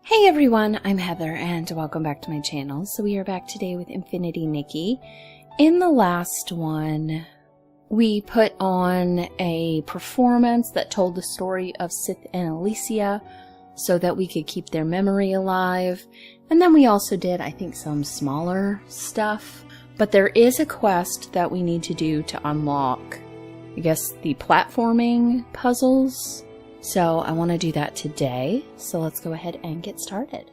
Hey everyone, I'm Heather and welcome back to my channel. So we are back today with Infinity Nikki. In the last one, we put on a performance that told the story of Sith and Alicia so that we could keep their memory alive. And then we also did, I think, some smaller stuff. But there is a quest that we need to do to unlock, I guess, the platforming puzzles. So I want to do that today, so let's go ahead and get started.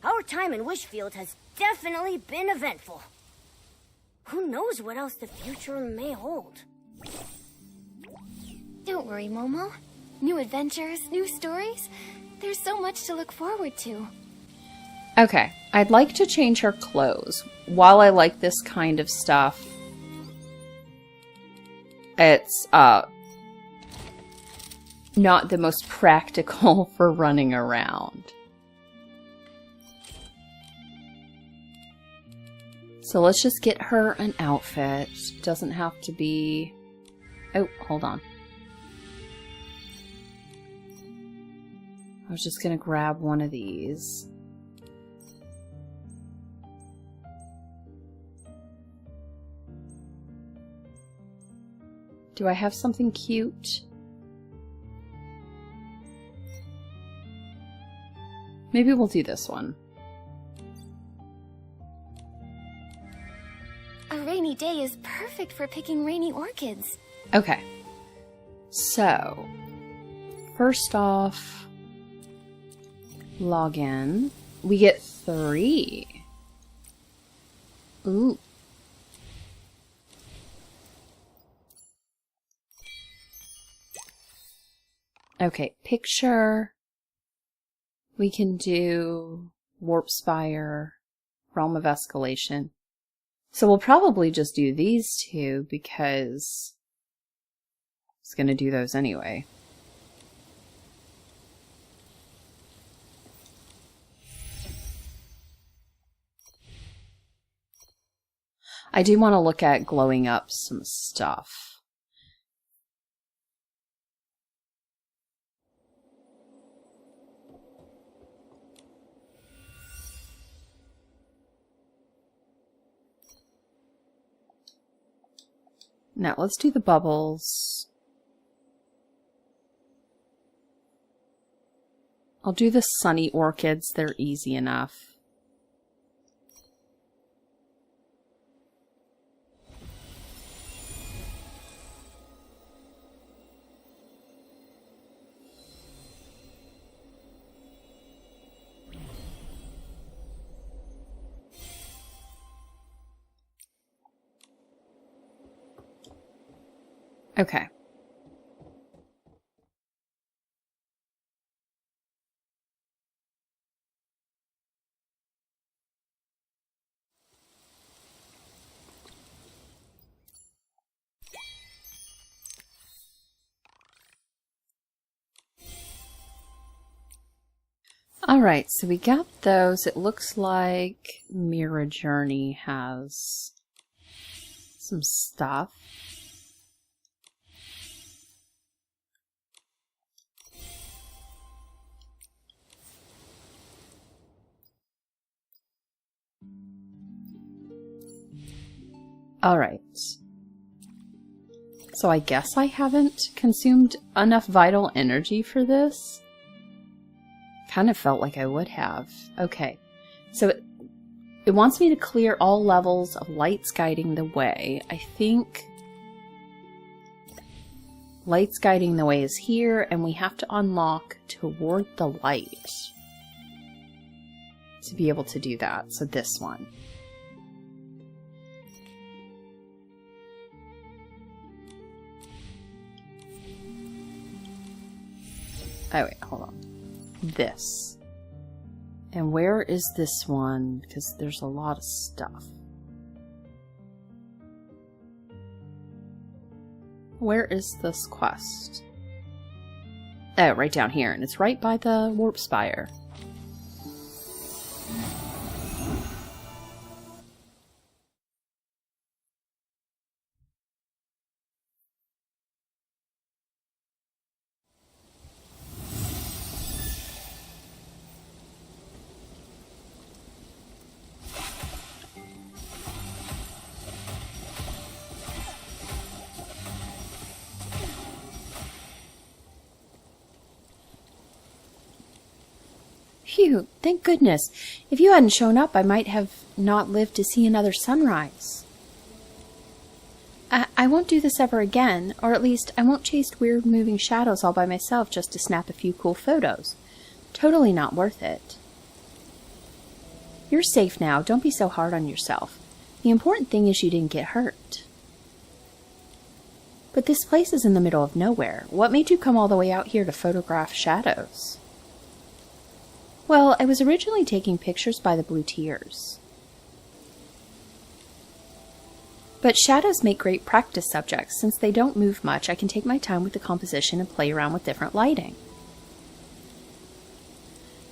Our time in Wishfield has definitely been eventful. Who knows what else the future may hold? Don't worry, Momo. New adventures, new stories. There's so much to look forward to. Okay, I'd like to change her clothes. While I like this kind of stuff, it's not the most practical for running around. So let's just get her an outfit. Doesn't have to be... Oh, hold on. I was just gonna grab one of these. Do I have something cute? Maybe we'll do this one. A rainy day is perfect for picking rainy orchids. Okay. So, first off, log in. We get 3. Ooh. Okay, picture. We can do Warp Spire, Realm of Escalation. So we'll probably just do these two because it's going to do those anyway. I do want to look at glowing up some stuff. Now, let's do the bubbles. I'll do the sunny orchids. They're easy enough. Okay. Alright, so we got those. It looks like Mirror Journey has some stuff. Alright. So I guess I haven't consumed enough vital energy for this. Kind of felt like I would have. Okay. So it wants me to clear all levels of lights guiding the way. I think lights guiding the way is here, and we have to unlock toward the light to be able to do that. So this one. Oh wait, hold on. This. And where is this one? Because there's a lot of stuff. Where is this quest? Oh, right down here. And it's right by the Warp Spire. Phew, thank goodness. If you hadn't shown up, I might have not lived to see another sunrise. I won't do this ever again, or at least I won't chase weird moving shadows all by myself just to snap a few cool photos. Totally not worth it. You're safe now, don't be so hard on yourself. The important thing is you didn't get hurt. But this place is in the middle of nowhere. What made you come all the way out here to photograph shadows? Well, I was originally taking pictures by the blue tears. But shadows make great practice subjects. Since they don't move much, I can take my time with the composition and play around with different lighting.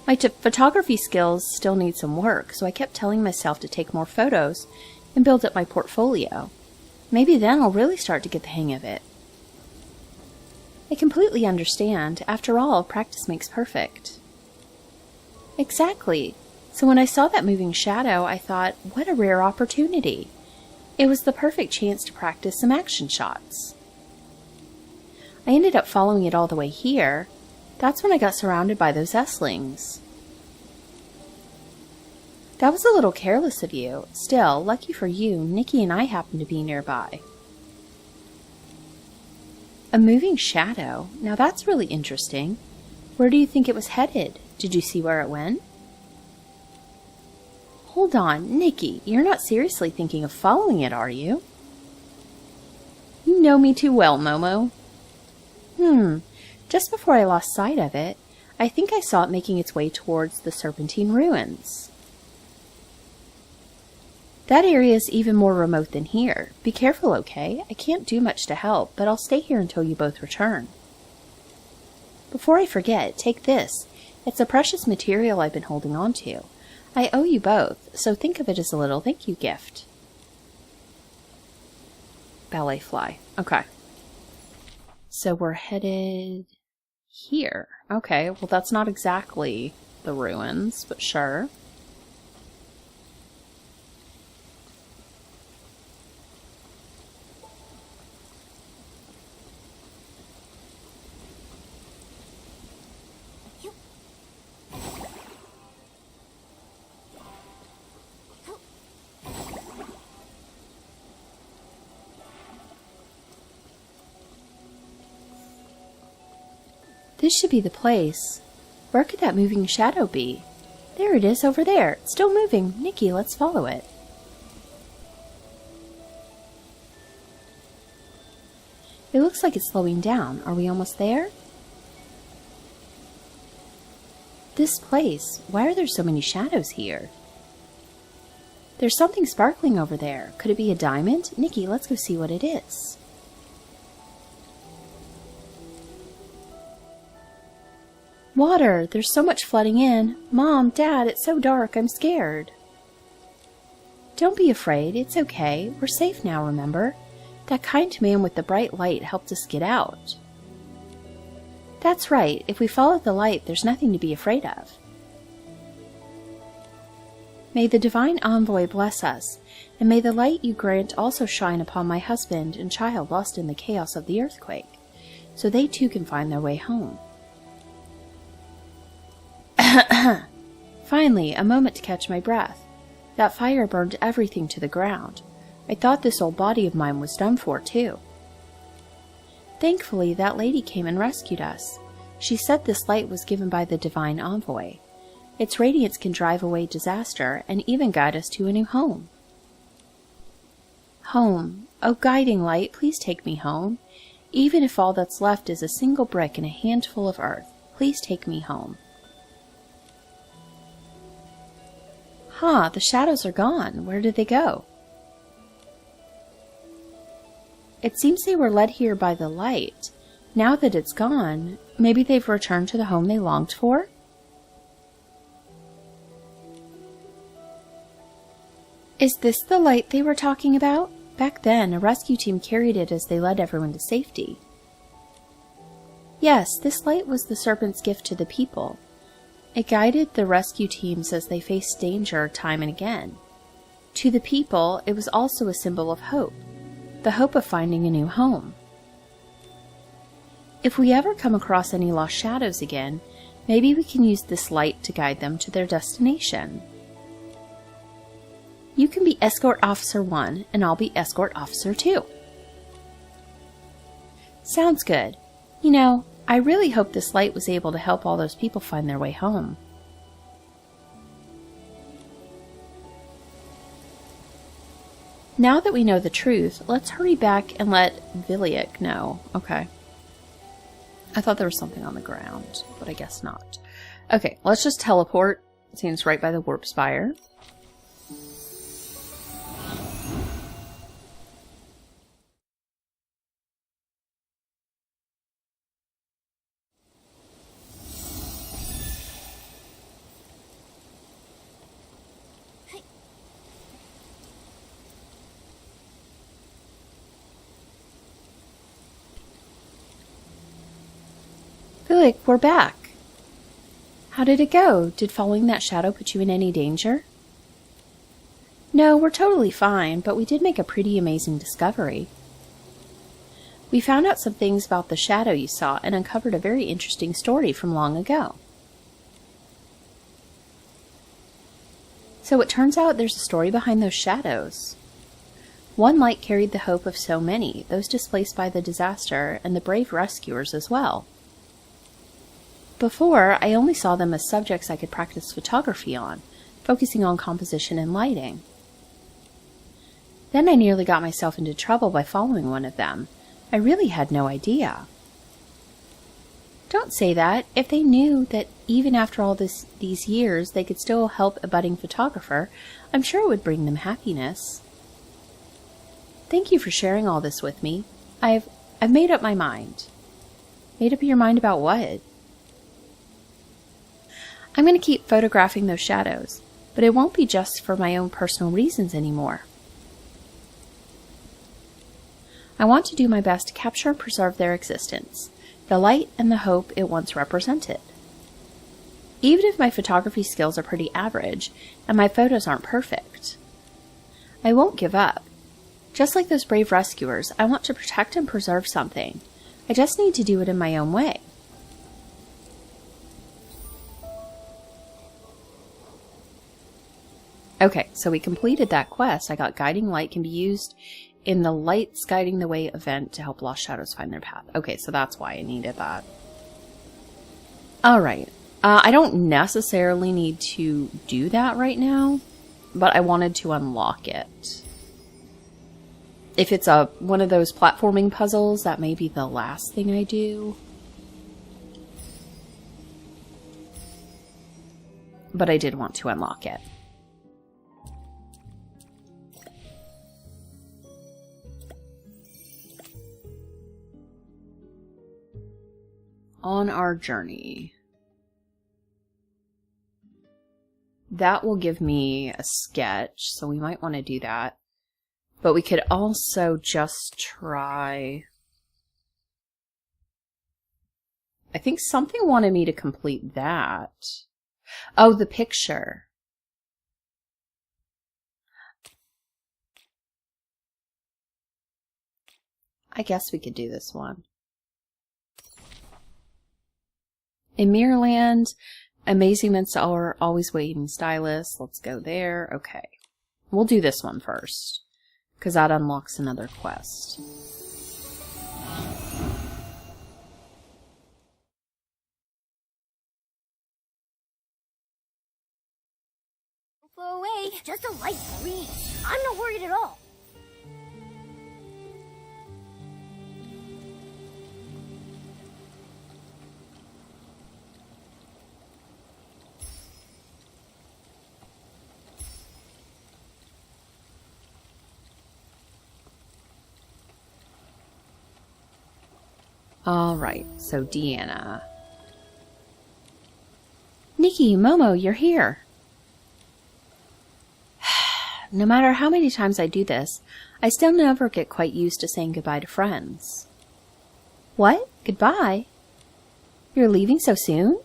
My photography skills still need some work, so I kept telling myself to take more photos and build up my portfolio. Maybe then I'll really start to get the hang of it. I completely understand. After all, practice makes perfect. Exactly. So when I saw that moving shadow, I thought, what a rare opportunity. It was the perfect chance to practice some action shots. I ended up following it all the way here. That's when I got surrounded by those S-lings. That was a little careless of you. Still, lucky for you, Nikki and I happened to be nearby. A moving shadow? Now that's really interesting. Where do you think it was headed? Did you see where it went? Hold on, Nikki, you're not seriously thinking of following it, are you? You know me too well, Momo. Just before I lost sight of it, I think I saw it making its way towards the Serpentine Ruins. That area is even more remote than here. Be careful, okay? I can't do much to help, but I'll stay here until you both return. Before I forget, take this. It's a precious material I've been holding on to. I owe you both, so think of it as a little thank you gift. Ballet fly. Okay. So we're headed here. Okay, well that's not exactly the ruins, but sure. This should be the place. Where could that moving shadow be? There it is, over there. It's still moving. Nikki, let's follow it. It looks like it's slowing down. Are we almost there? This place. Why are there so many shadows here? There's something sparkling over there. Could it be a diamond? Nikki, let's go see what it is. Water! There's so much flooding in. Mom, Dad, it's so dark, I'm scared. Don't be afraid, it's okay. We're safe now, remember? That kind man with the bright light helped us get out. That's right, if we follow the light, there's nothing to be afraid of. May the divine envoy bless us, and may the light you grant also shine upon my husband and child lost in the chaos of the earthquake, so they too can find their way home. Finally, a moment to catch my breath. That fire burned everything to the ground. I thought this old body of mine was done for, too. Thankfully, that lady came and rescued us. She said this light was given by the divine envoy. Its radiance can drive away disaster and even guide us to a new home. Home. Oh, guiding light, please take me home. Even if all that's left is a single brick and a handful of earth, please take me home. The shadows are gone. Where did they go? It seems they were led here by the light. Now that it's gone, maybe they've returned to the home they longed for? Is this the light they were talking about? Back then, a rescue team carried it as they led everyone to safety. Yes, this light was the serpent's gift to the people. It guided the rescue teams as they faced danger time and again. To the people, it was also a symbol of hope, the hope of finding a new home. If we ever come across any lost shadows again, Maybe we can use this light to guide them to their destination. You can be Escort Officer 1, and I'll be Escort Officer 2. Sounds good. You know, I really hope this light was able to help all those people find their way home. Now that we know the truth, let's hurry back and let Viliak know. Okay. I thought there was something on the ground, but I guess not. Okay, let's just teleport. It seems right by the warp spire. Viliak, we're back. How did it go? Did following that shadow put you in any danger? No, we're totally fine, but we did make a pretty amazing discovery. We found out some things about the shadow you saw and uncovered a very interesting story from long ago. So it turns out there's a story behind those shadows. One light carried the hope of so many, those displaced by the disaster, and the brave rescuers as well. Before, I only saw them as subjects I could practice photography on, focusing on composition and lighting. Then I nearly got myself into trouble by following one of them. I really had no idea. Don't say that. If they knew that even after all these years they could still help a budding photographer, I'm sure it would bring them happiness. Thank you for sharing all this with me. I've made up my mind. Made up your mind about what? I'm going to keep photographing those shadows, but it won't be just for my own personal reasons anymore. I want to do my best to capture and preserve their existence, the light and the hope it once represented. Even if my photography skills are pretty average, and my photos aren't perfect, I won't give up. Just like those brave rescuers, I want to protect and preserve something. I just need to do it in my own way. Okay, so we completed that quest. I got Guiding Light can be used in the Lights Guiding the Way event to help lost shadows find their path. Okay, so that's why I needed that. Alright, I don't necessarily need to do that right now, but I wanted to unlock it. If it's one of those platforming puzzles, that may be the last thing I do. But I did want to unlock it. On our journey. That will give me a sketch, so we might want to do that. But we could also just try... I think something wanted me to complete that. Oh, the picture. I guess we could do this one. In Mirrorland, amazements are always waiting stylus. Let's go there. Okay. We'll do this one first, because that unlocks another quest. Blow away. It's just a light breeze. I'm not worried at all. Alright, so Deanna. Nikki, Momo, you're here. No matter how many times I do this, I still never get quite used to saying goodbye to friends. What? Goodbye? You're leaving so soon?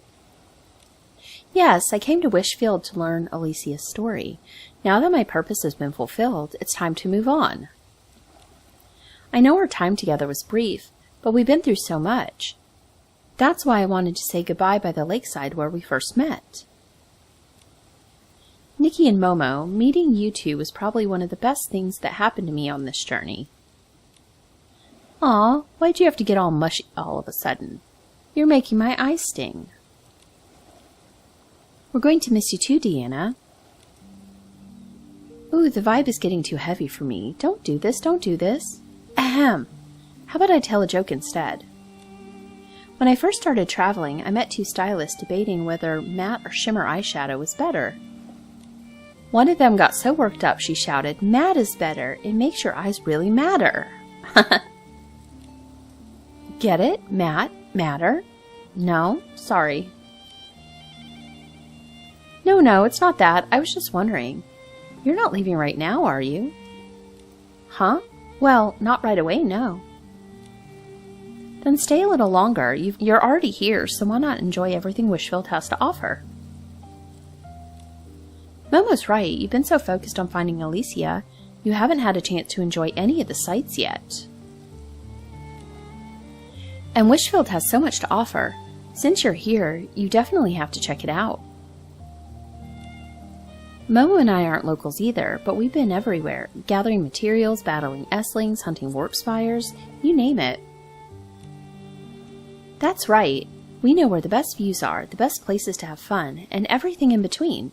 Yes, I came to Wishfield to learn Alicia's story. Now that my purpose has been fulfilled, it's time to move on. I know our time together was brief, but we've been through so much. That's why I wanted to say goodbye by the lakeside where we first met. Nikki and Momo, meeting you two was probably one of the best things that happened to me on this journey. Aw, why'd you have to get all mushy all of a sudden? You're making my eyes sting. We're going to miss you too, Deanna. Ooh, the vibe is getting too heavy for me. Don't do this, don't do this. Ahem. How about I tell a joke instead? When I first started traveling, I met two stylists debating whether matte or shimmer eyeshadow was better. One of them got so worked up she shouted, "Matte is better. It makes your eyes really matter." Get it? Matte? Matter? No? Sorry. No, it's not that. I was just wondering. You're not leaving right now, are you? Huh? Well, not right away, no. Then stay a little longer. You're already here, so why not enjoy everything Wishfield has to offer? Momo's right. You've been so focused on finding Alicia, you haven't had a chance to enjoy any of the sights yet. And Wishfield has so much to offer. Since you're here, you definitely have to check it out. Momo and I aren't locals either, but we've been everywhere, gathering materials, battling S-lings, hunting warp spires, you name it. That's right. We know where the best views are, the best places to have fun, and everything in between.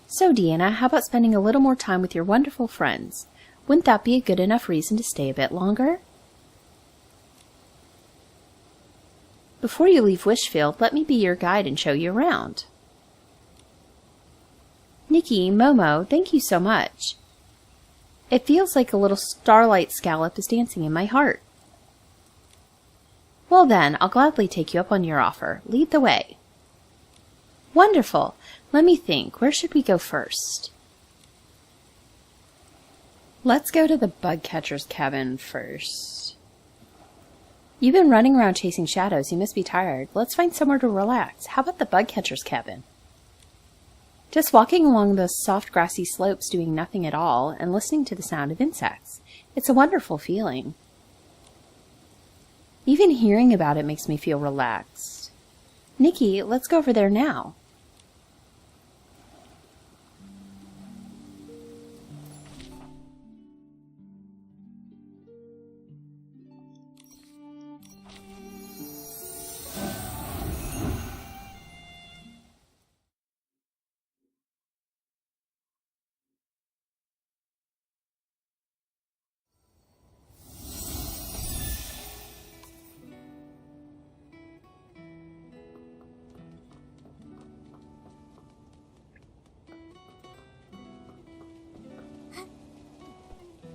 So, Deanna, how about spending a little more time with your wonderful friends? Wouldn't that be a good enough reason to stay a bit longer? Before you leave Wishfield, let me be your guide and show you around. Nikki, Momo, thank you so much. It feels like a little starlight scallop is dancing in my heart. Well then, I'll gladly take you up on your offer. Lead the way. Wonderful. Let me think. Where should we go first? Let's go to the bug catcher's cabin first. You've been running around chasing shadows. You must be tired. Let's find somewhere to relax. How about the bug catcher's cabin? Just walking along those soft grassy slopes doing nothing at all and listening to the sound of insects. It's a wonderful feeling. Even hearing about it makes me feel relaxed. Nikki, let's go over there now.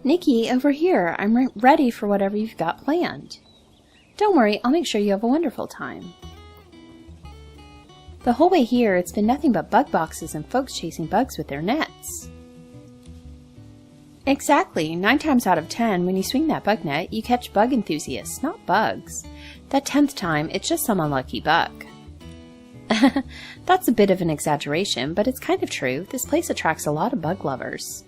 Nikki, over here. I'm ready for whatever you've got planned. Don't worry, I'll make sure you have a wonderful time. The whole way here, it's been nothing but bug boxes and folks chasing bugs with their nets. Exactly. 9 times out of 10, when you swing that bug net, you catch bug enthusiasts, not bugs. That 10th time, it's just some unlucky bug. That's a bit of an exaggeration, but it's kind of true. This place attracts a lot of bug lovers.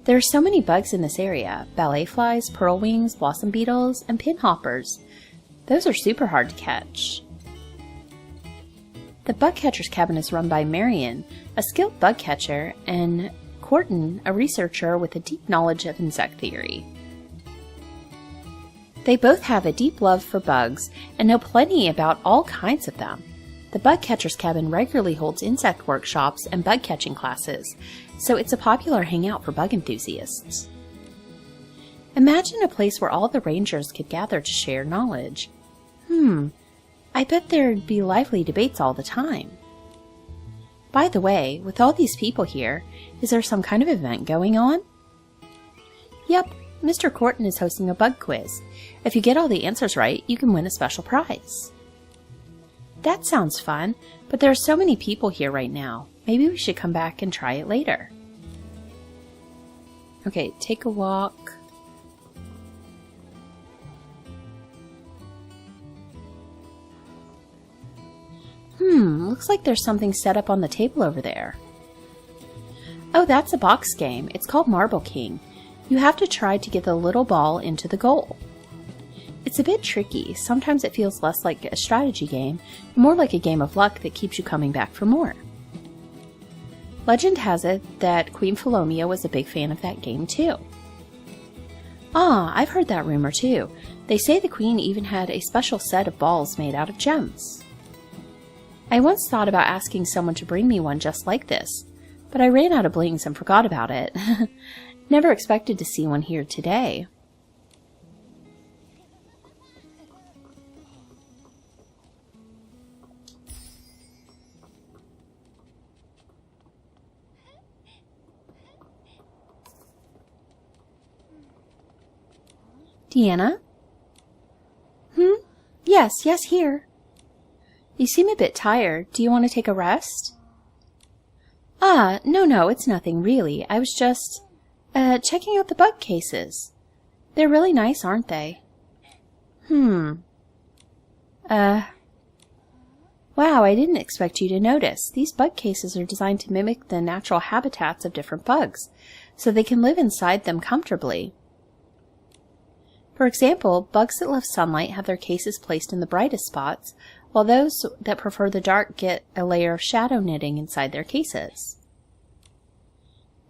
There are so many bugs in this area. Ballet flies, pearl wings, blossom beetles, and pinhoppers. Those are super hard to catch. The bug catcher's cabin is run by Marion, a skilled bug catcher, and Corton, a researcher with a deep knowledge of insect theory. They both have a deep love for bugs and know plenty about all kinds of them. The bug catcher's cabin regularly holds insect workshops and bug catching classes, so it's a popular hangout for bug enthusiasts. Imagine a place where all the rangers could gather to share knowledge. I bet there'd be lively debates all the time. By the way, with all these people here, is there some kind of event going on? Yep, Mr. Corton is hosting a bug quiz. If you get all the answers right, you can win a special prize. That sounds fun, but there are so many people here right now. Maybe we should come back and try it later. Okay, take a walk. Looks like there's something set up on the table over there. Oh, that's a box game. It's called Marble King. You have to try to get the little ball into the goal. It's a bit tricky. Sometimes it feels less like a strategy game, and more like a game of luck that keeps you coming back for more. Legend has it that Queen Philomia was a big fan of that game too. Ah, I've heard that rumor too. They say the Queen even had a special set of balls made out of gems. I once thought about asking someone to bring me one just like this, but I ran out of blings and forgot about it. Never expected to see one here today. Deanna? Yes, here. You seem a bit tired. Do you want to take a rest? Ah, no, it's nothing, really. I was just, checking out the bug cases. They're really nice, aren't they? Wow, I didn't expect you to notice. These bug cases are designed to mimic the natural habitats of different bugs, so they can live inside them comfortably. For example, bugs that love sunlight have their cases placed in the brightest spots, while those that prefer the dark get a layer of shadow knitting inside their cases.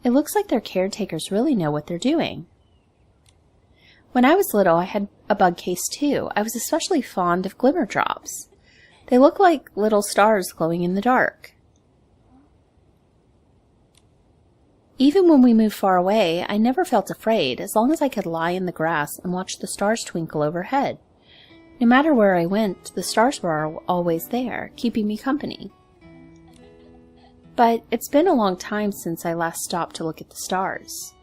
It looks like their caretakers really know what they're doing. When I was little, I had a bug case too. I was especially fond of glimmer drops. They look like little stars glowing in the dark. Even when we moved far away, I never felt afraid, as long as I could lie in the grass and watch the stars twinkle overhead. No matter where I went, the stars were always there, keeping me company. But it's been a long time since I last stopped to look at the stars.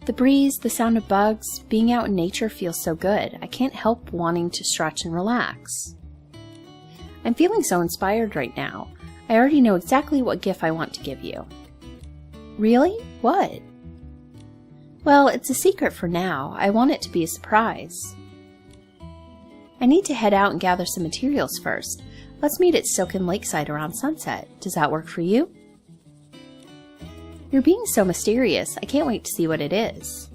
The breeze, the sound of bugs, being out in nature feels so good. I can't help wanting to stretch and relax. I'm feeling so inspired right now. I already know exactly what gift I want to give you. Really? What? Well, it's a secret for now. I want it to be a surprise. I need to head out and gather some materials first. Let's meet at Silken Lakeside around sunset. Does that work for you? You're being so mysterious. I can't wait to see what it is.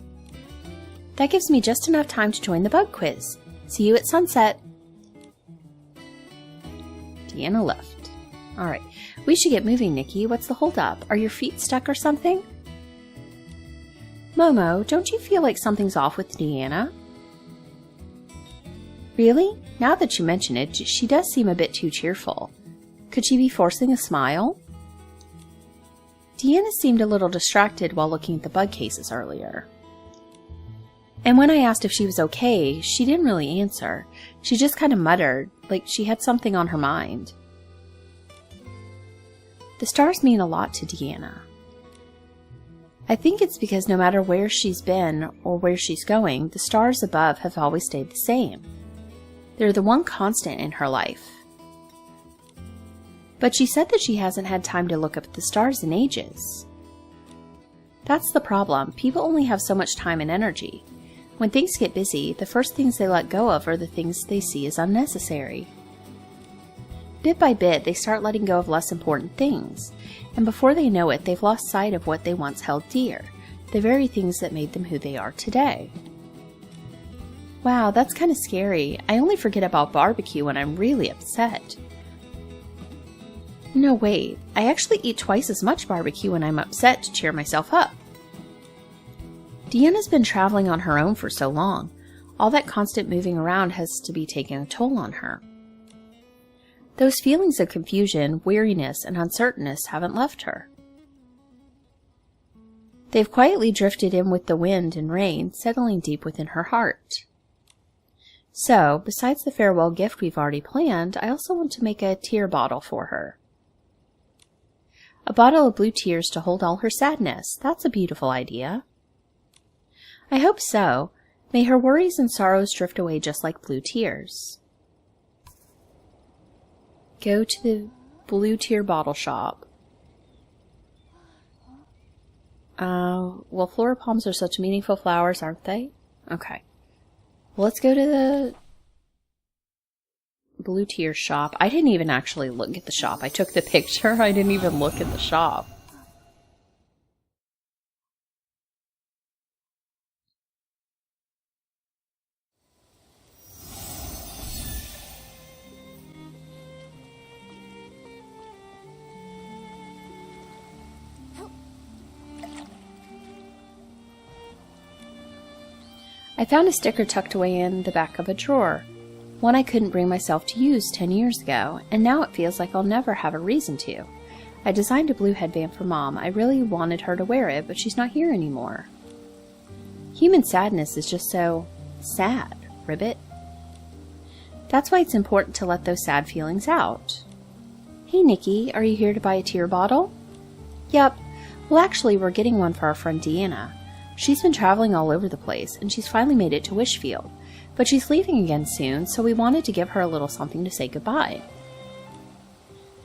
That gives me just enough time to join the bug quiz. See you at sunset. Deanna left. Alright, we should get moving, Nikki. What's the holdup? Are your feet stuck or something? Momo, don't you feel like something's off with Deanna? Really? Now that you mention it, she does seem a bit too cheerful. Could she be forcing a smile? Deanna seemed a little distracted while looking at the bug cases earlier. And when I asked if she was okay, she didn't really answer. She just kind of muttered, like she had something on her mind. The stars mean a lot to Deanna. I think it's because no matter where she's been or where she's going, the stars above have always stayed the same. They're the one constant in her life. But she said that she hasn't had time to look up at the stars in ages. That's the problem. People only have so much time and energy. When things get busy, the first things they let go of are the things they see as unnecessary. Bit by bit, they start letting go of less important things, and before they know it, they've lost sight of what they once held dear, the very things that made them who they are today. Wow, that's kind of scary. I only forget about barbecue when I'm really upset. No, wait. I actually eat twice as much barbecue when I'm upset to cheer myself up. Deanna's been traveling on her own for so long. All that constant moving around has to be taking a toll on her. Those feelings of confusion, weariness, and uncertainness haven't left her. They've quietly drifted in with the wind and rain, settling deep within her heart. So, besides the farewell gift we've already planned, I also want to make a tear bottle for her. A bottle of blue tears to hold all her sadness. That's a beautiful idea. I hope so. May her worries and sorrows drift away just like blue tears. Go to the blue tear bottle shop. Well, flora palms are such meaningful flowers, aren't they? Okay. Well, let's go to the Blue Tear shop. I didn't even actually look at the shop. I took the picture. I didn't even look at the shop. I found a sticker tucked away in the back of a drawer. One I couldn't bring myself to use 10 years ago, and now it feels like I'll never have a reason to. I designed a blue headband for Mom. I really wanted her to wear it, but she's not here anymore. Human sadness is just so sad, Ribbit. That's why it's important to let those sad feelings out. Hey, Nikki, are you here to buy a tear bottle? Yep. Well, actually, we're getting one for our friend Deanna. She's been traveling all over the place, and she's finally made it to Wishfield. But she's leaving again soon, so we wanted to give her a little something to say goodbye.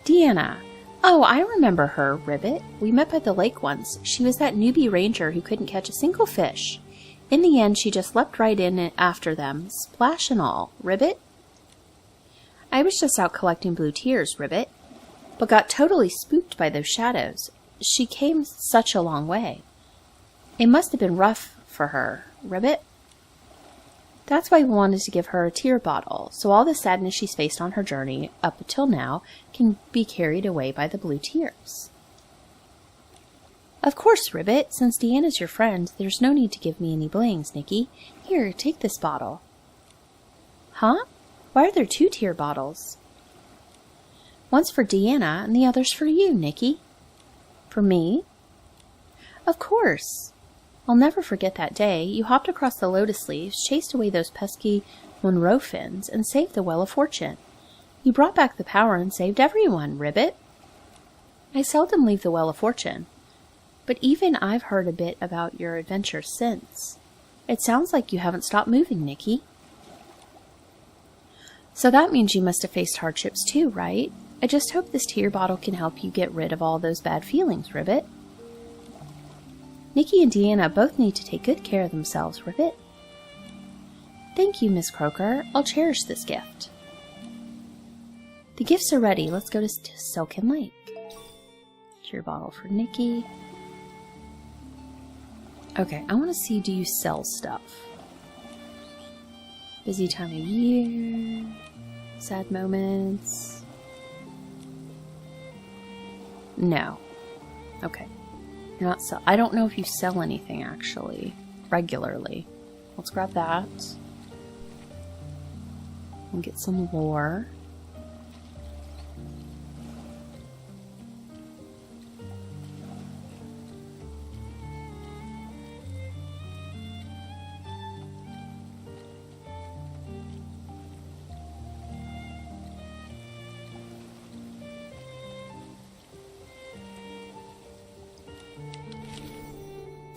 Deanna. Oh, I remember her, Ribbit. We met by the lake once. She was that newbie ranger who couldn't catch a single fish. In the end, she just leapt right in after them, splash and all. Ribbit? I was just out collecting blue tears, Ribbit, but got totally spooked by those shadows. She came such a long way. It must have been rough for her, Ribbit. That's why we wanted to give her a tear bottle, so all the sadness she's faced on her journey up until now can be carried away by the blue tears. Of course, Ribbit. Since Deanna's your friend, there's no need to give me any blings, Nikki. Here, take this bottle. Huh? Why are there 2 tear bottles? One's for Deanna and the other's for you, Nikki. For me? Of course. I'll never forget that day. You hopped across the lotus leaves, chased away those pesky Monroe fins, and saved the Well of Fortune. You brought back the power and saved everyone, Ribbit. I seldom leave the Well of Fortune, but even I've heard a bit about your adventures since. It sounds like you haven't stopped moving, Nikki. So that means you must have faced hardships too, right? I just hope this tear bottle can help you get rid of all those bad feelings, Ribbit. Nikki and Deanna both need to take good care of themselves, Ribbit. Thank you, Miss Croaker. I'll cherish this gift. The gifts are ready. Let's go to Silken Lake. Tear bottle for Nikki. Okay, I want to see, do you sell stuff? Busy time of year. Sad moments. No. Okay. You're not sell. I don't know if you sell anything actually regularly. Let's grab that and get some lore.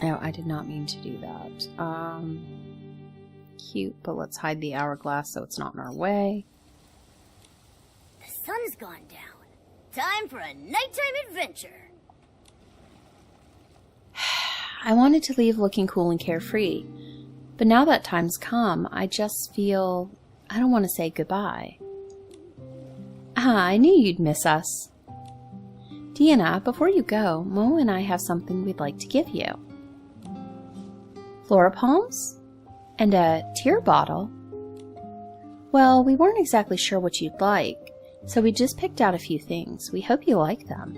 Oh, I did not mean to do that. Cute, but let's hide the hourglass so it's not in our way. The sun's gone down. Time for a nighttime adventure. I wanted to leave looking cool and carefree, but now that time's come, I just feel I don't want to say goodbye. I knew you'd miss us. Deanna, before you go, Mo and I have something we'd like to give you. Flora palms? And a tear bottle? Well, we weren't exactly sure what you'd like, so we just picked out a few things. We hope you like them.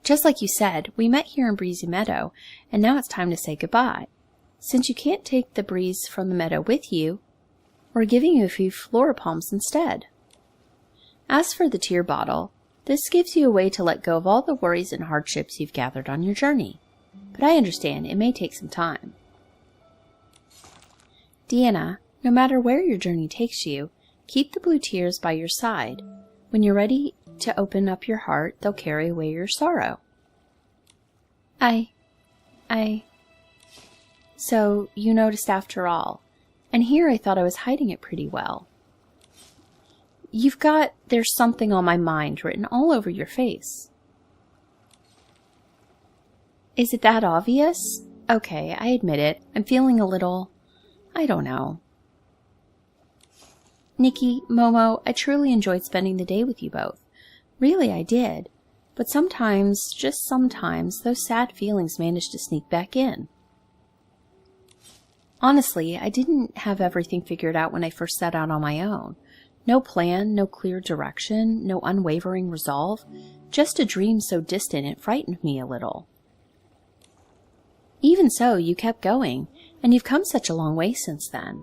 Just like you said, we met here in Breezy Meadow, and now it's time to say goodbye. Since you can't take the breeze from the meadow with you, we're giving you a few flora palms instead. As for the tear bottle, this gives you a way to let go of all the worries and hardships you've gathered on your journey. But I understand it may take some time. Deanna, no matter where your journey takes you, keep the blue tears by your side. When you're ready to open up your heart, they'll carry away your sorrow. So you noticed after all, and here I thought I was hiding it pretty well. You've got "there's something on my mind" written all over your face. Is it that obvious? Okay, I admit it. I'm feeling a little, I don't know, Nikki, Momo, I truly enjoyed spending the day with you both. Really, I did. But sometimes, just sometimes, those sad feelings manage to sneak back in. Honestly, I didn't have everything figured out when I first set out on my own. No plan, no clear direction, no unwavering resolve, just a dream so distant it frightened me a little. Even so, you kept going, and you've come such a long way since then.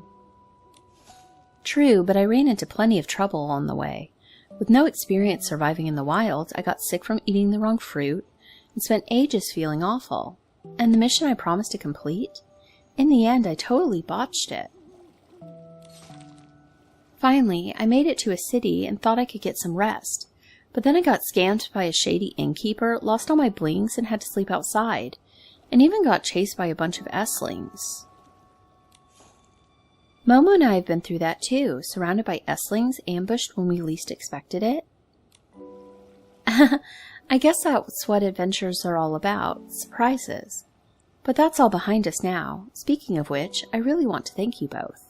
True, but I ran into plenty of trouble along the way. With no experience surviving in the wild, I got sick from eating the wrong fruit and spent ages feeling awful. And the mission I promised to complete? In the end, I totally botched it. Finally, I made it to a city and thought I could get some rest. But then I got scammed by a shady innkeeper, lost all my blings, and had to sleep outside, and even got chased by a bunch of Esslings. Momo and I have been through that too, surrounded by Esslings, ambushed when we least expected it. I guess that's what adventures are all about, surprises. But that's all behind us now. Speaking of which, I really want to thank you both.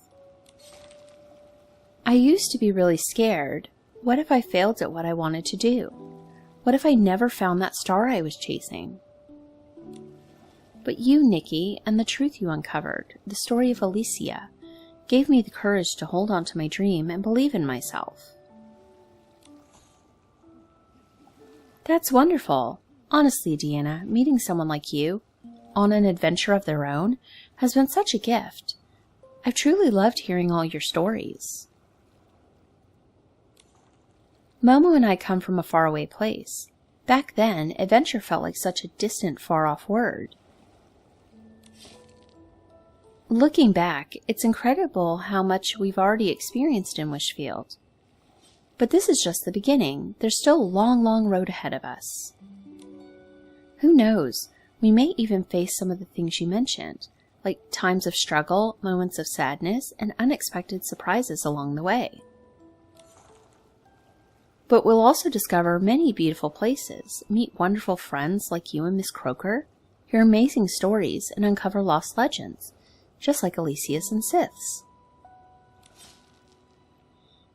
I used to be really scared. What if I failed at what I wanted to do? What if I never found that star I was chasing? But you, Nikki, and the truth you uncovered, the story of Alicia, gave me the courage to hold on to my dream and believe in myself. That's wonderful. Honestly, Deanna, meeting someone like you, on an adventure of their own, has been such a gift. I've truly loved hearing all your stories. Momo and I come from a faraway place. Back then, adventure felt like such a distant, far-off word. Looking back, it's incredible how much we've already experienced in Wishfield. But this is just the beginning. There's still a long, long road ahead of us. Who knows? We may even face some of the things you mentioned, like times of struggle, moments of sadness, and unexpected surprises along the way. But we'll also discover many beautiful places, meet wonderful friends like you and Miss Croker, hear amazing stories, and uncover lost legends, just like Alicia's and Sith's.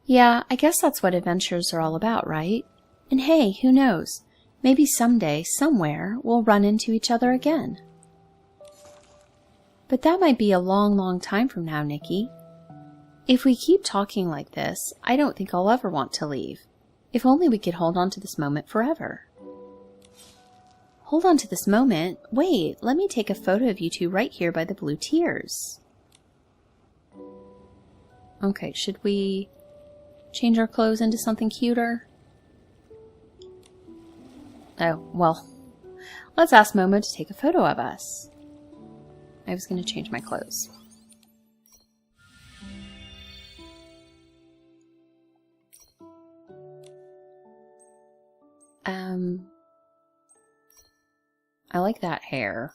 Yeah, I guess that's what adventures are all about, right? And hey, who knows? Maybe someday, somewhere, we'll run into each other again. But that might be a long, long time from now, Nikki. If we keep talking like this, I don't think I'll ever want to leave. If only we could hold on to this moment forever. Hold on to this moment? Wait, let me take a photo of you two right here by the blue tears. Okay, should we change our clothes into something cuter? Oh, well, let's ask Momo to take a photo of us. I was going to change my clothes. I like that hair.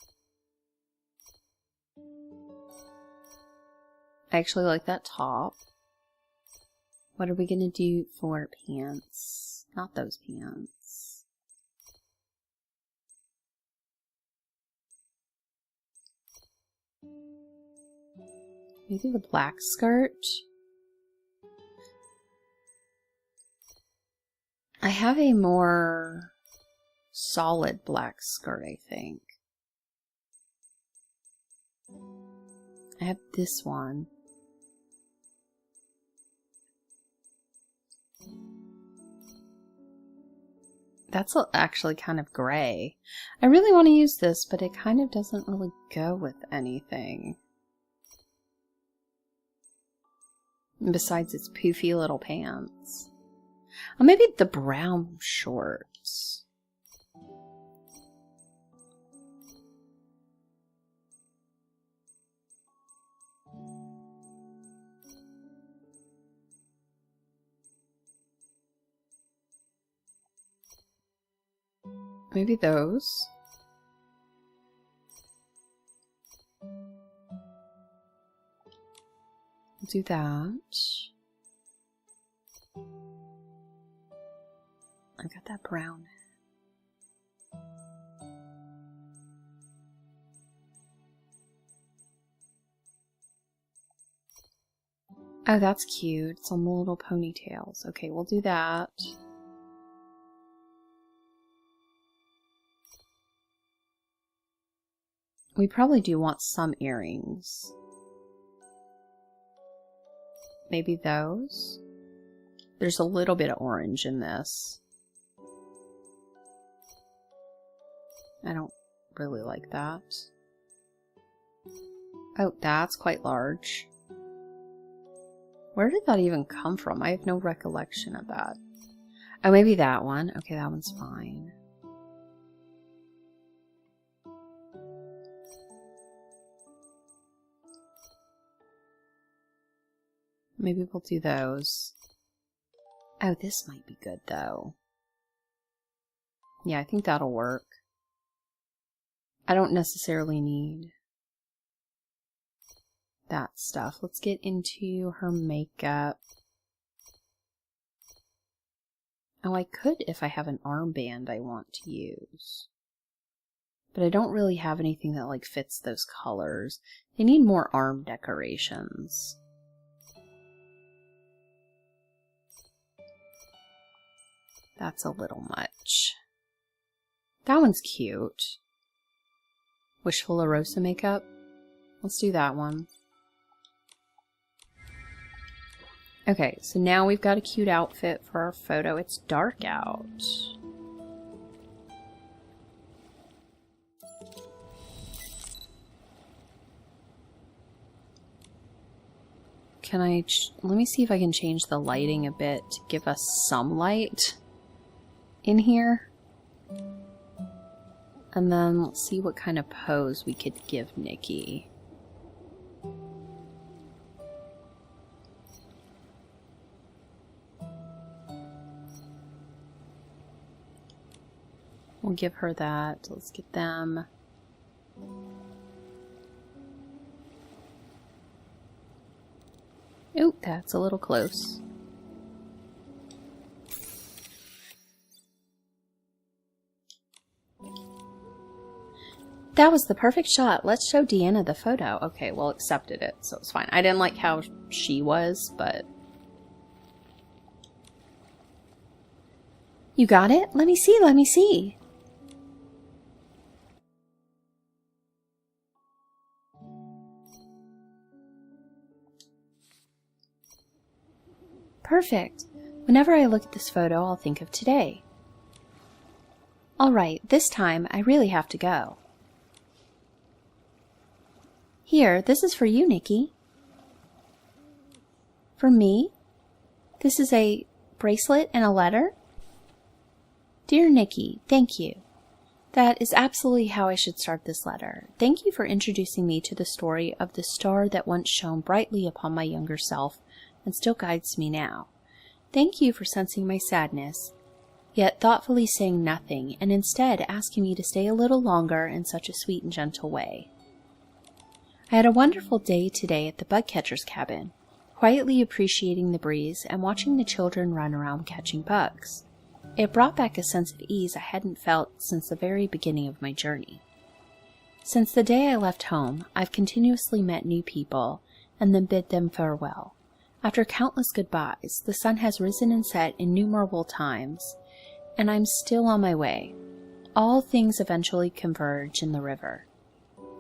I actually like that top. What are we going to do for pants? Not those pants. Maybe the black skirt? I have a more solid black skirt, I think. I have this one. That's actually kind of gray. I really want to use this, but it kind of doesn't really go with anything. Besides its poofy little pants. Or maybe the brown shorts. Maybe those. Do that. I got that brown. Oh, that's cute. Some little ponytails. Okay, we'll do that. We probably do want some earrings. Maybe those? There's a little bit of orange in this. I don't really like that. Oh, that's quite large. Where did that even come from? I have no recollection of that. Oh, maybe that one. Okay, that one's fine. Maybe we'll do those. Oh, this might be good, though. Yeah, I think that'll work. I don't necessarily need that stuff. Let's get into her makeup. Oh, I could if I have an armband I want to use. But I don't really have anything that like fits those colors. They need more arm decorations. That's a little much. That one's cute. Wishful Rosa makeup. Let's do that one. Okay, so now we've got a cute outfit for our photo. It's dark out. Can I... let me see if I can change the lighting a bit to give us some light in here. And then let's see what kind of pose we could give Nikki. We'll give her that. Let's get them. Oh, that's a little close. That was the perfect shot. Let's show Deanna the photo. Okay, well, accepted it, so it's fine. I didn't like how she was, but... You got it? Let me see, let me see. Perfect. Whenever I look at this photo, I'll think of today. All right, this time I really have to go. Here, this is for you, Nikki. For me? This is a bracelet and a letter? Dear Nikki, thank you. That is absolutely how I should start this letter. Thank you for introducing me to the story of the star that once shone brightly upon my younger self and still guides me now. Thank you for sensing my sadness, yet thoughtfully saying nothing and instead asking me to stay a little longer in such a sweet and gentle way. I had a wonderful day today at the bug catcher's cabin, quietly appreciating the breeze and watching the children run around catching bugs. It brought back a sense of ease I hadn't felt since the very beginning of my journey. Since the day I left home, I've continuously met new people and then bid them farewell. After countless goodbyes, the sun has risen and set innumerable times, and I'm still on my way. All things eventually converge in the river.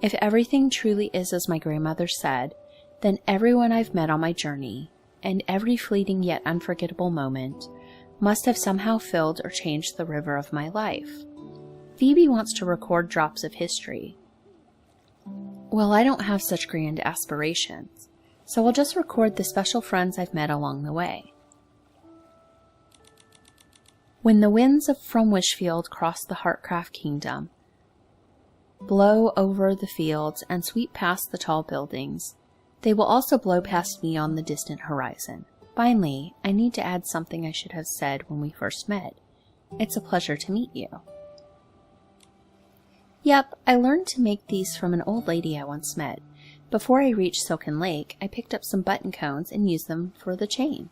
If everything truly is as my grandmother said, then everyone I've met on my journey, and every fleeting yet unforgettable moment, must have somehow filled or changed the river of my life. Phoebe wants to record drops of history. Well, I don't have such grand aspirations, so I'll just record the special friends I've met along the way. When the winds from Wishfield cross the Heartcraft Kingdom, blow over the fields and sweep past the tall buildings, they will also blow past me on the distant horizon. Finally, I need to add something I should have said when we first met. It's a pleasure to meet you. Yep, I learned to make these from an old lady I once met. Before I reached Silken Lake, I picked up some button cones and used them for the chain.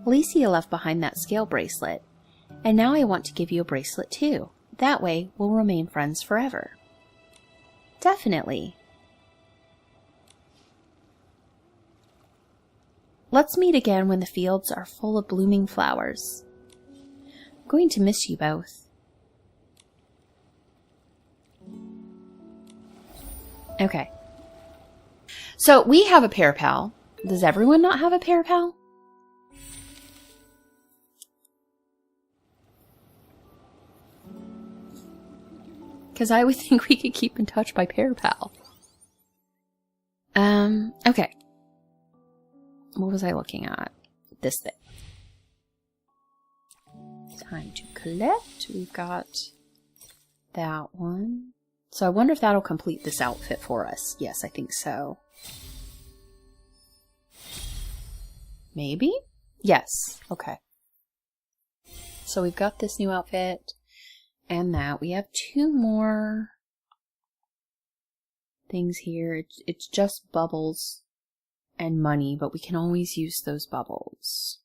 Alicia left behind that scale bracelet, and now I want to give you a bracelet too. That way, we'll remain friends forever. Definitely. Let's meet again when the fields are full of blooming flowers. I'm going to miss you both. Okay. So we have a pair pal. Does everyone not have a pair pal? Because I would think we could keep in touch by pair pal. Okay. What was I looking at? This thing. Time to collect. We've got that one. So I wonder if that'll complete this outfit for us. Yes, I think so. Maybe? Yes. Okay. So we've got this new outfit and that. We have 2 more things here. It's just bubbles and money, but we can always use those bubbles.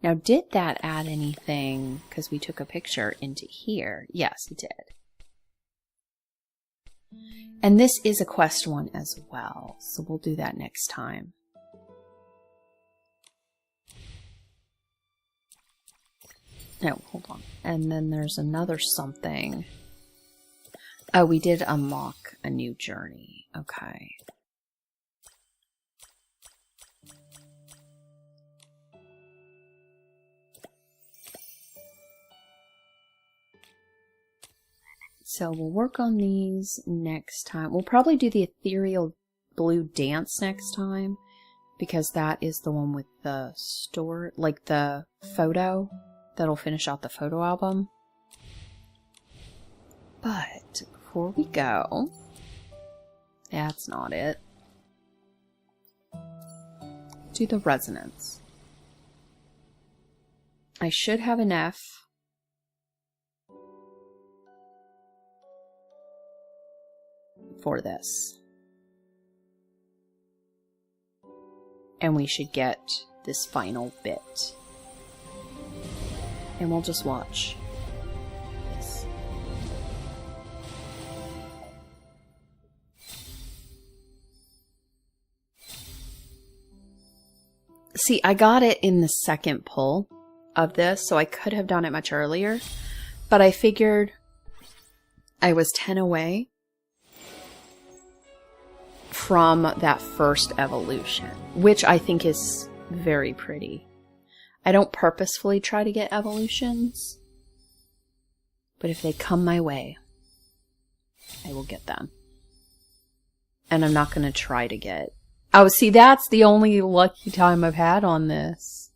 Now, did that add anything, because we took a picture, into here? Yes, it did. And this is a quest one as well, so we'll do that next time. No, hold on. And then there's another something. Oh, we did unlock a new journey. Okay. So we'll work on these next time. We'll probably do the ethereal blue dance next time, because that is the one with the store, like the photo. That'll finish out the photo album. But before we go, that's not it. Do the resonance. I should have an F. For this. And we should get this final bit. And we'll just watch this. See, I got it in the second pull of this, so I could have done it much earlier, but I figured I was 10 away from that first evolution, which I think is very pretty. I don't purposefully try to get evolutions, but if they come my way, I will get them. And I'm not going to try to get... Oh, see, that's the only lucky time I've had on this.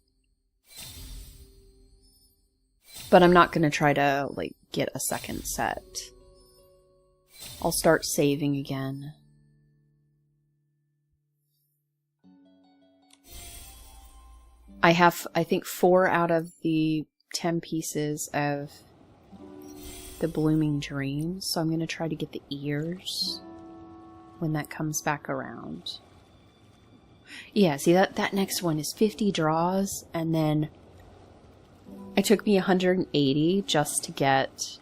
But I'm not going to try to, like, get a second set. I'll start saving again. I have, I think, 4 out of the 10 pieces of the Blooming Dreams, so I'm going to try to get the ears when that comes back around. Yeah, see, that next one is 50 draws, and then it took me 180 just to get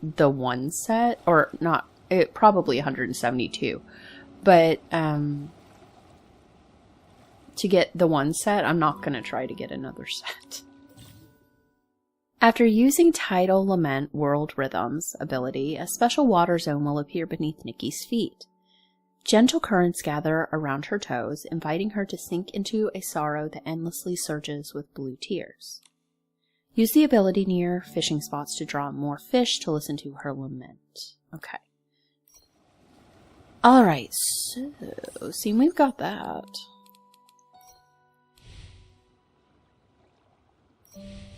the one set, or not, probably 172, but, to get the one set, I'm not going to try to get another set. After using Tidal Lament World Rhythms ability, a special water zone will appear beneath Nikki's feet. Gentle currents gather around her toes, inviting her to sink into a sorrow that endlessly surges with blue tears. Use the ability near fishing spots to draw more fish to listen to her lament. Okay. Alright, so, see, we've got that.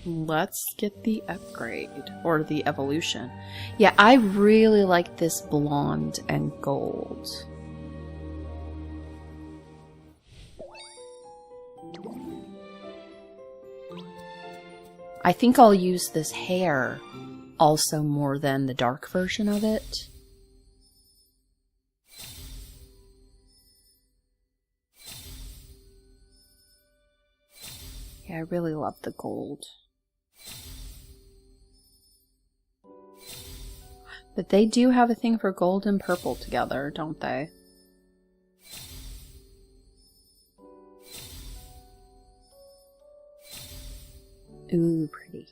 Let's get the upgrade, or the evolution. Yeah, I really like this blonde and gold. I think I'll use this hair also more than the dark version of it. Yeah, I really love the gold. But they do have a thing for gold and purple together, don't they? Ooh, pretty.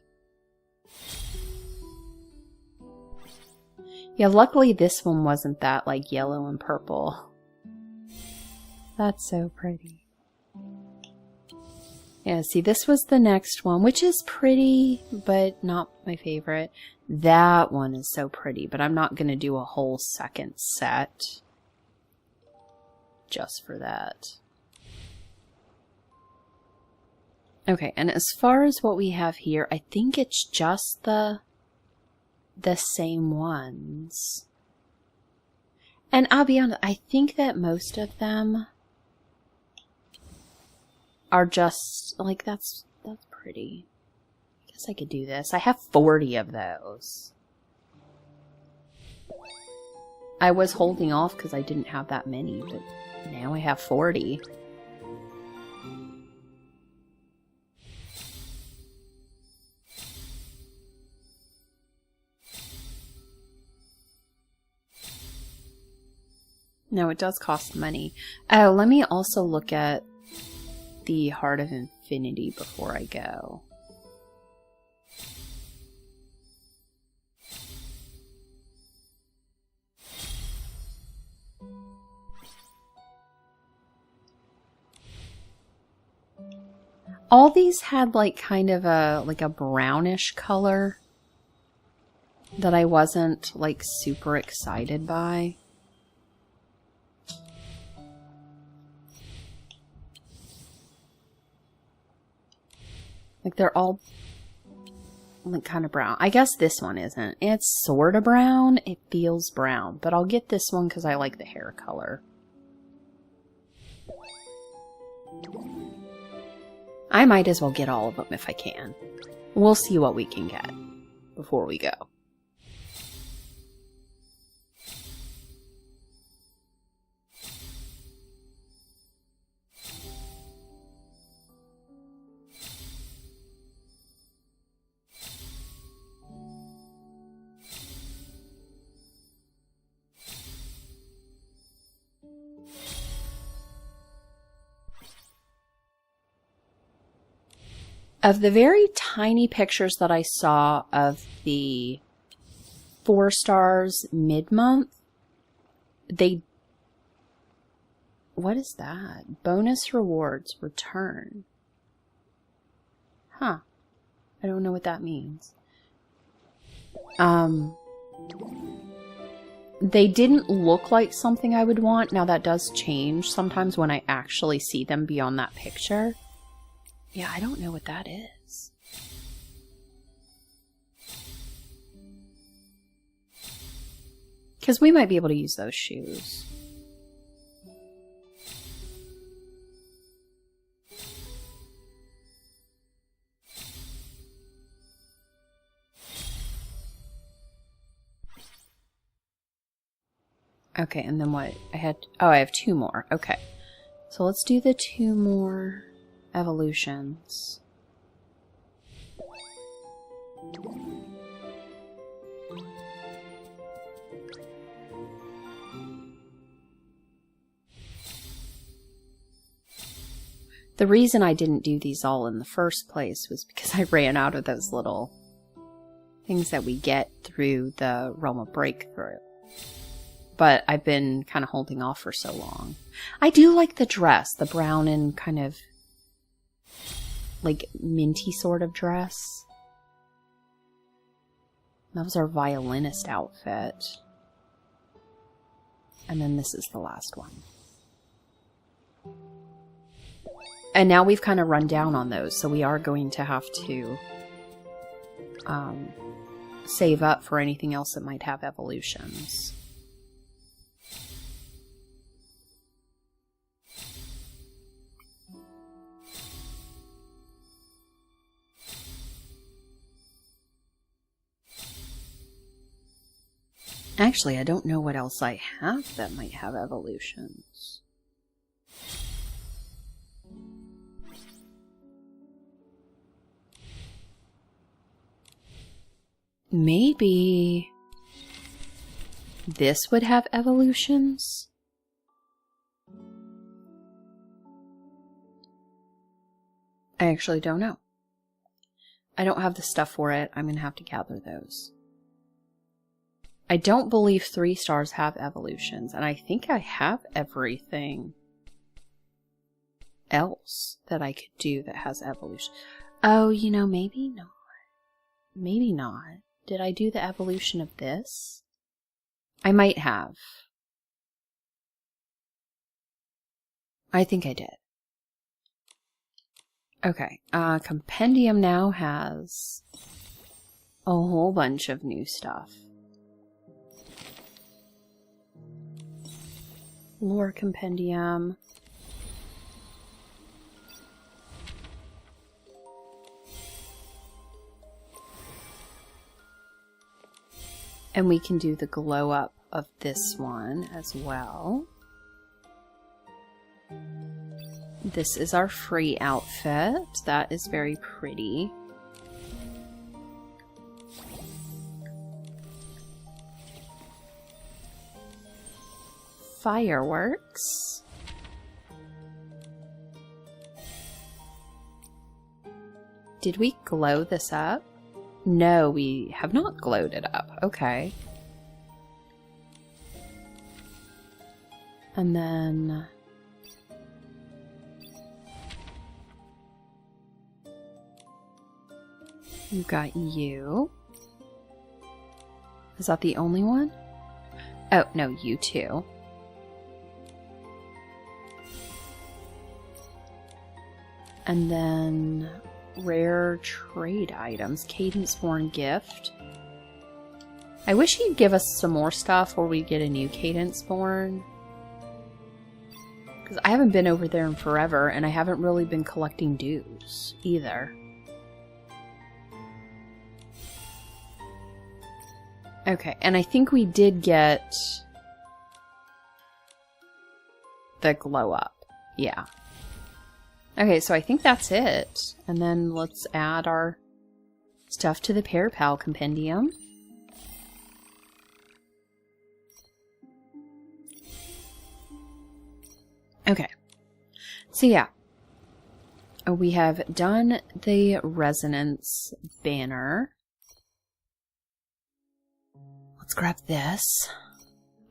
Yeah, luckily this one wasn't that like yellow and purple. That's so pretty. Yeah, see, this was the next one, which is pretty, but not my favorite. That one is so pretty, but I'm not going to do a whole second set just for that. Okay, and as far as what we have here, I think it's just the same ones. And I'll be honest, I think that most of them are just, like, that's pretty. I guess I could do this. I have 40 of those. I was holding off because I didn't have that many, but now I have 40. No, it does cost money. Oh, let me also look at the Heart of Infinity before I go. All these had like kind of a brownish color that I wasn't like super excited by. Like they're all like kind of brown. I guess this one isn't. It's sort of brown. It feels brown, but I'll get this one because I like the hair color. I might as well get all of them if I can. We'll see what we can get before we go. Of the very tiny pictures that I saw of the 4 stars mid-month, what is that? Bonus rewards return. Huh. I don't know what that means. They didn't look like something I would want. Now that does change sometimes when I actually see them beyond that picture. Yeah, I don't know what that is. Because we might be able to use those shoes. Okay, and then what? I have 2 more. Okay. So let's do the 2 more evolutions. The reason I didn't do these all in the first place was because I ran out of those little things that we get through the Realm of Breakthrough. But I've been kind of holding off for so long. I do like the dress, the brown and kind of like minty sort of dress. That was our violinist outfit. And then this is the last one. And now we've kind of run down on those, so we are going to have to save up for anything else that might have evolutions. Actually, I don't know what else I have that might have evolutions. Maybe this would have evolutions? I actually don't know. I don't have the stuff for it. I'm going to have to gather those. I don't believe 3 stars have evolutions, and I think I have everything else that I could do that has evolution. Oh, you know, maybe not. Maybe not. Did I do the evolution of this? I might have. I think I did. Okay, Compendium now has a whole bunch of new stuff. Lore Compendium. And we can do the glow up of this one as well. This is our free outfit. That is very pretty. Fireworks. Did we glow this up? No, we have not glowed it up. Okay. And then... you've got you. Is that the only one? Oh, no, you too. And then rare trade items. Cadence-born gift. I wish he'd give us some more stuff or we'd get a new Cadence-born. Because I haven't been over there in forever and I haven't really been collecting dues either. Okay, and I think we did get the glow up. Yeah. Okay, so I think that's it. And then let's add our stuff to the Pair Pal Compendium. Okay. So yeah. We have done the Resonance banner. Let's grab this.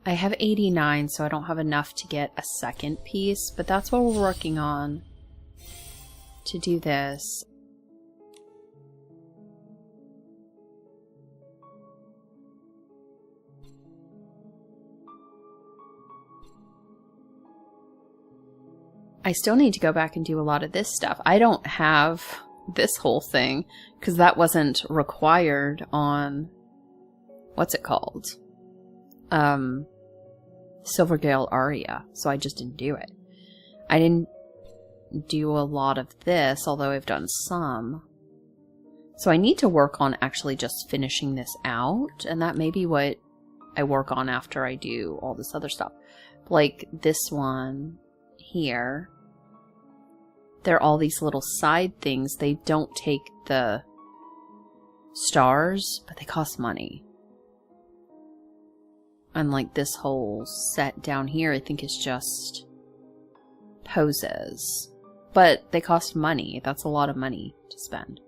I have 89, so I don't have enough to get a second piece, but that's what we're working on to do this. I still need to go back and do a lot of this stuff. I don't have this whole thing because that wasn't required on... what's it called? Silvergale Aria, so I just didn't do it. I didn't do a lot of this, although I've done some. So I need to work on actually just finishing this out, and that may be what I work on after I do all this other stuff. Like this one here. There are all these little side things. They don't take the stars, but they cost money. Unlike this whole set down here, I think is just poses. But they cost money. That's a lot of money to spend.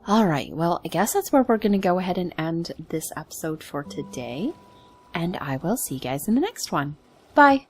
Alright, well, I guess that's where we're going to go ahead and end this episode for today. And I will see you guys in the next one. Bye!